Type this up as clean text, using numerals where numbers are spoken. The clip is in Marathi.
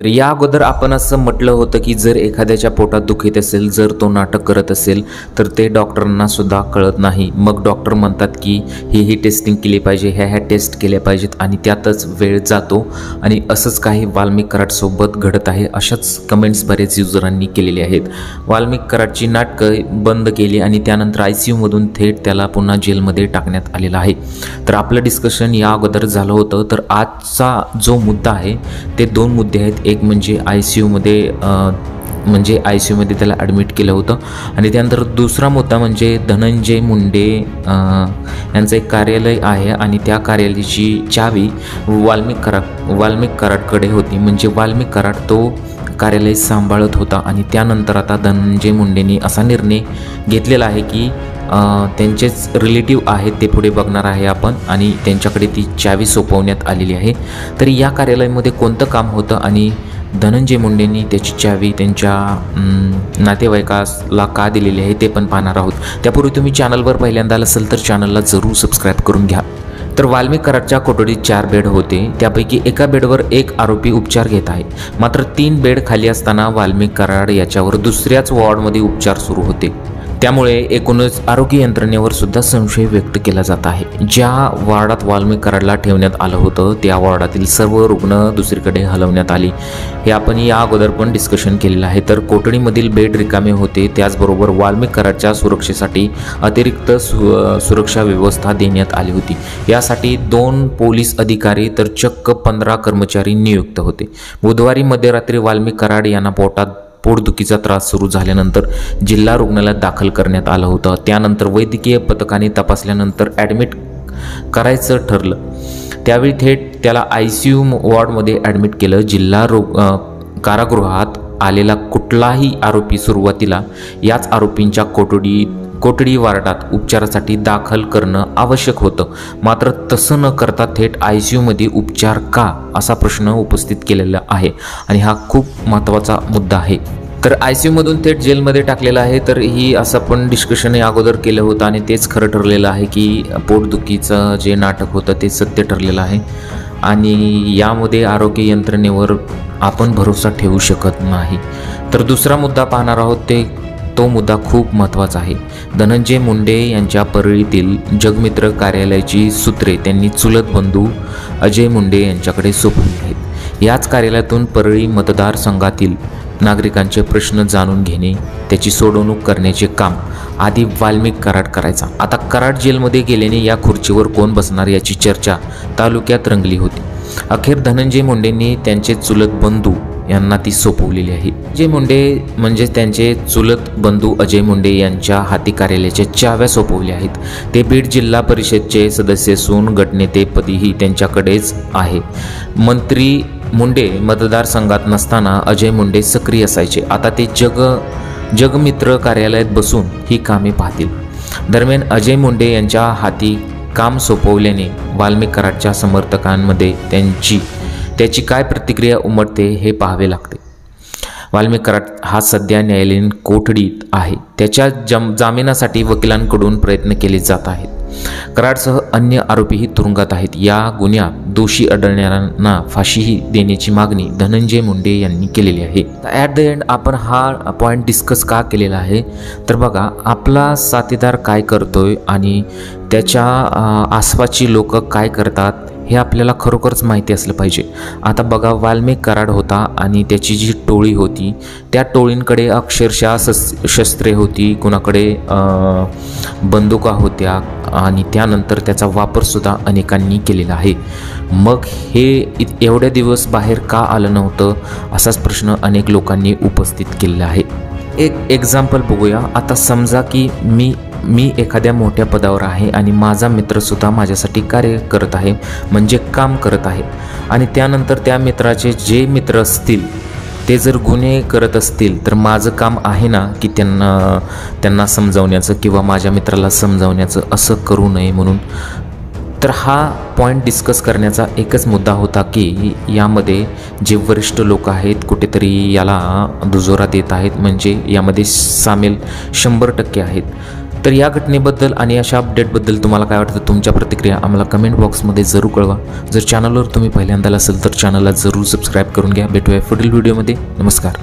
तर या अगोदर आपण असं म्हटलं होतं की जर एखाद्याच्या पोटात दुखत असेल, जर तो नाटक करत असेल तर ते डॉक्टरांना सुद्धा कळत नाही. मग डॉक्टर म्हणतात की ही टेस्टिंग केली पाहिजे, ह्या टेस्ट केल्या पाहिजेत आणि त्यातच वेळ जातो. आणि असंच काही वाल्मिक कराडसोबत घडत आहे. अशाच कमेंट्स बरेच युजरांनी केलेले आहेत. वाल्मिक कराडची नाटकं बंद केली आणि त्यानंतर ICUमधून थेट त्याला पुन्हा जेलमध्ये टाकण्यात आलेलं आहे. तर आपलं डिस्कशन या अगोदर झालं होतं. तर आजचा जो मुद्दा आहे ते दोन मुद्दे आहेत. एक म्हणजे ICUमध्ये त्याला ॲडमिट केलं होतं आणि त्यानंतर दुसरा मुद्दा म्हणजे धनंजय मुंडे यांचं एक कार्यालय आहे आणि त्या कार्यालयाची चावी वाल्मिक कराडकडे होती. म्हणजे वाल्मिक कराड तो कार्यालय सांभाळत होता आणि त्यानंतर आता धनंजय मुंडेंनी असा निर्णय घेतलेला आहे की त्यांचेच रिलेटिव्ह आहेत ते पुढे बघणार आहे आपण आणि त्यांच्याकडे ती चावी सोपवण्यात आलेली आहे. तर या कार्यालयामध्ये कोणतं काम होतं आणि धनंजय मुंडेंनी त्याची चावी त्यांच्या नातेवाईकाला का दिलेली आहे ते पण पाहणार आहोत. त्यापूर्वी तुम्ही चॅनलवर पहिल्यांदा असाल तर चॅनलला जरूर सबस्क्राईब करून घ्या. तर वाल्मिक कराडच्या कोठडीत 4 बेड होते. त्यापैकी एका बेडवर एक आरोपी उपचार घेत आहे. मात्र 3 बेड खाली असताना वाल्मिक कराड याच्यावर दुसऱ्याच वॉर्डमध्ये उपचार सुरू होते. त्यामुळे एकूणच आरोग्य यंत्रणेवर सुद्धा संशय व्यक्त केला जात आहे. ज्या वॉर्डात वाल्मिक कराडला ठेवण्यात आलं होतं त्या वॉर्डातील सर्व रुग्ण दुसरीकडे हलवण्यात आली. हे आपण या अगोदर पण डिस्कशन केलेलं आहे. तर कोठडीमधील बेड रिकामे होते. त्याचबरोबर वाल्मिक कराडच्या सुरक्षेसाठी अतिरिक्त सुरक्षा व्यवस्था देण्यात आली होती. यासाठी 2 पोलीस अधिकारी तर चक्क 15 कर्मचारी नियुक्त होते. बुधवारी मध्यरात्री वाल्मिक कराड यांना पोटदुखीचा त्रास सुरू झाल्यानंतर जिल्हा रुग्णालयात दाखल करण्यात आलं होतं. त्यानंतर वैद्यकीय पथकाने तपासल्यानंतर ॲडमिट करायचं ठरलं. त्यावेळी थेट त्याला ICU वॉर्डमध्ये ॲडमिट केलं. जिल्हा कारागृहात आलेला कुठलाही आरोपी सुरुवातीला याच आरोपींच्या कोठडी वॉर्डात उपचारासाठी दाखल करणं आवश्यक होतं. मात्र तसं न करता थेट ICUमध्ये उपचार का असा प्रश्न उपस्थित केलेला आहे आणि हा खूप महत्त्वाचा मुद्दा आहे. तर ICUमधून थेट जेलमध्ये टाकलेलं आहे. तर ही असं पण डिस्कशन अगोदर केलं होतं आणि तेच खरं ठरलेलं आहे की पोटदुखीचं जे नाटक होतं ते सत्य ठरलेलं आहे आणि यामध्ये आरोग्य यंत्रणेवर आपण भरोसा ठेवू शकत नाही. तर दुसरा मुद्दा पाहणार आहोत तो मुद्दा खूप महत्त्वाचा आहे. धनंजय मुंडे यांच्या परळीतील जगमित्र कार्यालयाची सूत्रे त्यांनी चुलत बंधू अजय मुंडे यांच्याकडे सोपवली आहेत. याच कार्यालयातून परळी मतदारसंघातील नागरिकांचे प्रश्न जाणून घेणे, त्याची सोडवणूक करण्याचे काम आधी वाल्मिक कराड करायचा. आता कराड जेलमध्ये गेल्याने या खुर्चीवर कोण बसणार याची चर्चा तालुक्यात रंगली होती. अखेर धनंजय मुंडेंनी त्यांचे चुलत बंधू यांना ती सोपवलेली आहे. अजय मुंडे म्हणजे त्यांचे चुलत बंधू अजय मुंडे यांच्या हाती कार्यालयाच्या चाव्या सोपवल्या आहेत. ते बीड जिल्हा परिषदचे सदस्य असून गटनेतेपदीही त्यांच्याकडेच आहे. मंत्री मुंडे मतदारसंघात नसताना अजय मुंडे सक्रिय असायचे. आता ते जगमित्र कार्यालयात बसून ही कामे पाहतील. दरम्यान अजय मुंडे यांच्या हाती काम सोपवल्याने वाल्मिक कराडच्या समर्थकांमध्ये त्याची काय प्रतिक्रिया उमटते हे पाहावे लागते. वाल्मिक कराड हा सध्या न्यायालयीन कोठडीत आहे. त्याच्या जामिनासाठी वकिलांकडून प्रयत्न केले जात आहेत. कराडसह अन्य आरोपीही तुरुंगात आहेत. या गुन्ह्यात दोषी आढळणाऱ्यांना फाशीही देण्याची मागणी धनंजय मुंडे यांनी केलेली आहे. ॲट द एंड आपण हा पॉईंट डिस्कस का केलेला आहे तर बघा, आपला साथीदार काय करतोय आणि त्याच्या आसपासची लोक काय करतात हे आपल्याला खरोखरच माहिती असलं पाहिजे. आता बघा, वाल्मिक कराड होता आणि त्याची जी टोळी होती त्या टोळींकडे अक्षरशः शस्त्रे होती, कुणाकडे बंदुका होत्या आणि त्यानंतर त्याचा वापरसुद्धा अनेकांनी केलेला आहे. मग हे एवढ्या दिवस बाहेर का आलं नव्हतं असाच प्रश्न अनेक लोकांनी उपस्थित केलेला आहे. एक एक्झाम्पल बघूया. आता समजा की मी एखाद्या मोठ्या पदावर आहे आणि माझा मित्रसुद्धा माझ्यासाठी कार्य करत आहे, म्हणजे काम करत आहे आणि त्यानंतर त्या मित्राचे जे मित्र असतील ते जर गुन्हे करत असतील तर माझं काम आहे ना की त्यांना समजावण्याचं किंवा माझ्या मित्राला समजावण्याचं, असं करू नये म्हणून. तर हा पॉईंट डिस्कस करण्याचा एकच मुद्दा होता की यामध्ये जे वरिष्ठ लोक आहेत कुठेतरी याला दुजोरा देत आहेत, म्हणजे यामध्ये सामील 100% आहेत. तर या घटनेबद्दल आणि अशा अपडेटबद्दल तुम्हाला काय वाटतं, तुमच्या प्रतिक्रिया आम्हाला कमेंट बॉक्समध्ये जरूर कळवा. जर चॅनलवर तुम्ही पहिल्यांदा असेल तर चॅनलला जरूर सबस्क्राईब करून घ्या. भेटूया पुढील व्हिडिओमध्ये. नमस्कार.